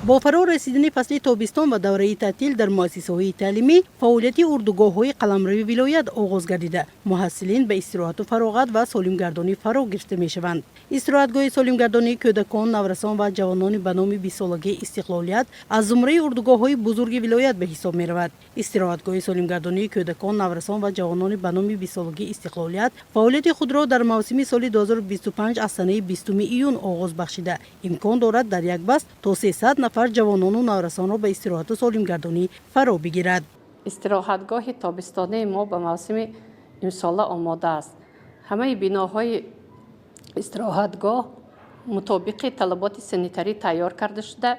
با فرا رسیدن فصل تابستان و دوره تعطیل در مؤسسه‌های تعلیمی فعالیت اردوگاه‌های قلمرو ولایت آغاز گردیده. محصلین به استراحت و فراغت و سالمگردانی فرا گرفته می‌شوند. استراحتگاه سالمگردانی کودکان، نورسان و جوانان به نام 20 سالگی استقلالیت از زمره اردوگاه‌های بزرگ ولایت به حساب می‌رود. استراحتگاه سالمگردانی کودکان، نورسان و جوانان به نام 20 سالگی استقلالیت فعالیت خود را در موسم سال 2025 از سنه 20 ایون آغاز بخشیده. امکان دارد در یک بست تا 300 نفر جوانان و نورسان را به استراحت و سالمگردانی فرا بگیرد. استراحتگاه تابستانه ما به موسم امسال آماده است. همه بناهای استراحتگاه مطابق طلبات سانیتری تیار کرده شده.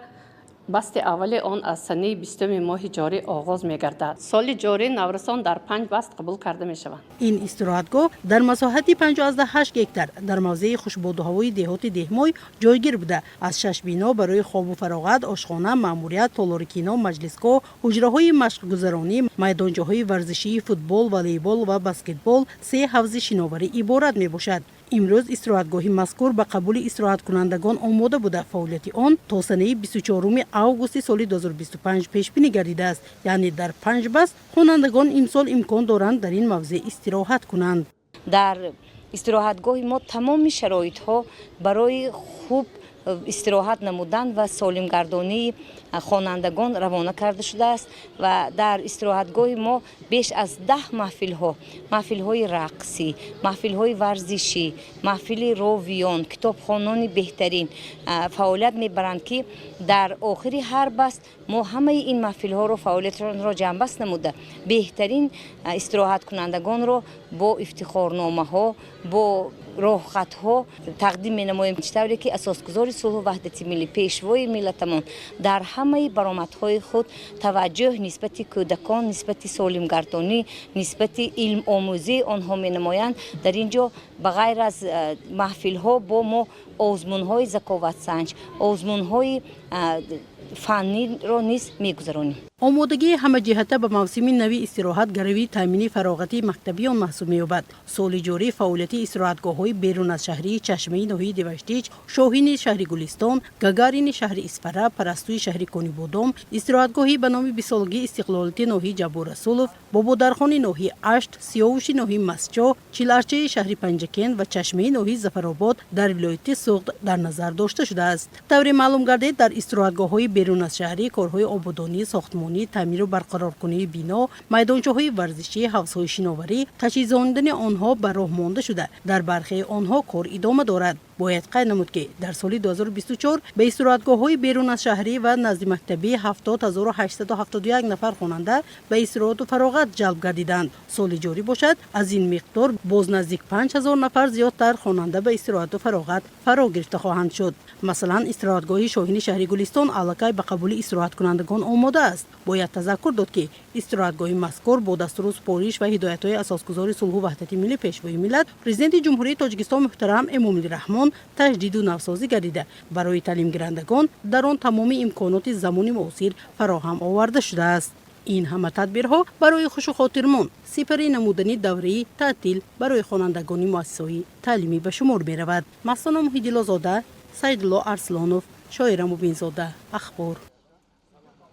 بست اول آن از سنه 20 ماه جاری آغاز می گردد. سال جاری نورسان در 5 بست قبول کرده می شوند. این استراحتگاه در مساحت 58 هکتار در موضع خوشبود و هوای دهات دهمای جایگیر بوده. از 6 بنا برای خواب و فراغت، آشخانه، ماموریت، تالارکینا، مجلسگاه، حجره‌های مشق گذرانی، میدانجاهای ورزشی، فوتبال، والیبال و بسکتبال، 3 حوض شناوری عبارت می باشد. امروز استراحتگاه مذکور به قبول استراحت کنندگان آماده بوده. فعالیت آن تا سنه 24 آگوست سال 2025 پیش بینی گردیده است. یعنی در 5 بست خوانندگان امسال امکان دارند در این موضع استراحت کنند. در استراحتگاه ما تمام شرایط ها برای خوب استراحت نمودن و سالمگردانی خوانندگان روانه کرده شده است و در استراحتگاه ما بیش از 10 محفل های رقصی، محفل های ورزشی، محفل راویان، کتابخوانان بهترین فعالیت میبرند که در آخر هر بست ما همه این محفل ها رو فعالیت را جنبست نموده بهترین استراحت کنندگان را با افتخارنامه ها، با راهخط ها تقدیم می نماییم، طوری که اساسگزار صلح و وحدت ملی، پیشوای ملتمان در همه برآمدهای خود توجه نسبت کودکان، نسبت سالمگردانی، نسبت علم آموزی آنها می نمایند. در اینجا بغیر از محفل ها با ما آزمون های ذکاوت سنج، آزمون های فنی را نیز میگذرانیم. آمادگی همه جهته به موسم نوی استراحت گروی تامین فراغتی مکتبیان محسوب می‌یابد. سال جاری فعالیت استراحتگاه‌های بیرون از شهری چشمه ناحیه دوشتیج، شاهین شهر گلستان، گگارین شهر اسپره، پرستوی شهر کنیبودم، استراحتگاهی به نام 20 سالگی استقلالیت ناحیه جبور رسولف، بابادرخان ناحیه اشت، سیاوش ناحیه مسجد، چیلارچه شهر پنجکن و چشمه ناحیه ظفرآباد در ولایت سوخت در نظر داشته شده است. طور معلوم گردید در استراحتگاه‌های بیرون از شهری کارهای آبادانی، ساختمانی، تعمیر و برقرار کنی بنا، میدانچه‌های ورزشی، حوض‌های شناوری، تجهیزاندن آنها به راه مانده شده. در برخی آنها کار ادامه دارد. باید قید نمود که در سال 2024 به استراحتگاه‌های بیرون از شهری و نزد مکتبی 70871 نفر خواننده به استراحت و فراغت جلب گردیدند. سال جاری باشد از این مقدار باز نزدیک 5000 نفر زیادتر خواننده به استراحت و فراغت فرا گرفته خواهند شد. مثلا استراحتگاه شاهین شهر گلستان الکی به قبول استراحت کنندگان آماده است. باید تذکر داد که استراحتگاه مذکور با دستور سپارش و هدایت‌های اساسگزار صلح و وحدت ملی پیشوای ملت پرزیدنت جمهوری تاجیکستان محترم امامعلی رحمان تجدید و نوسازی گردیده. برای تعلیم گیرندگان در آن تمام امکانات زمان معاصر فراهم آورده شده است. این همه تدبیرها برای خوش و خاطرمان سپری نمودنی دوره تعطیل برای خوانندگان مؤسسه‌های تعلیمی به شمار می رود. مثلا محیدالله زاده، سیدالله ارسلانوف، شاعر مبین زاده، اخبار.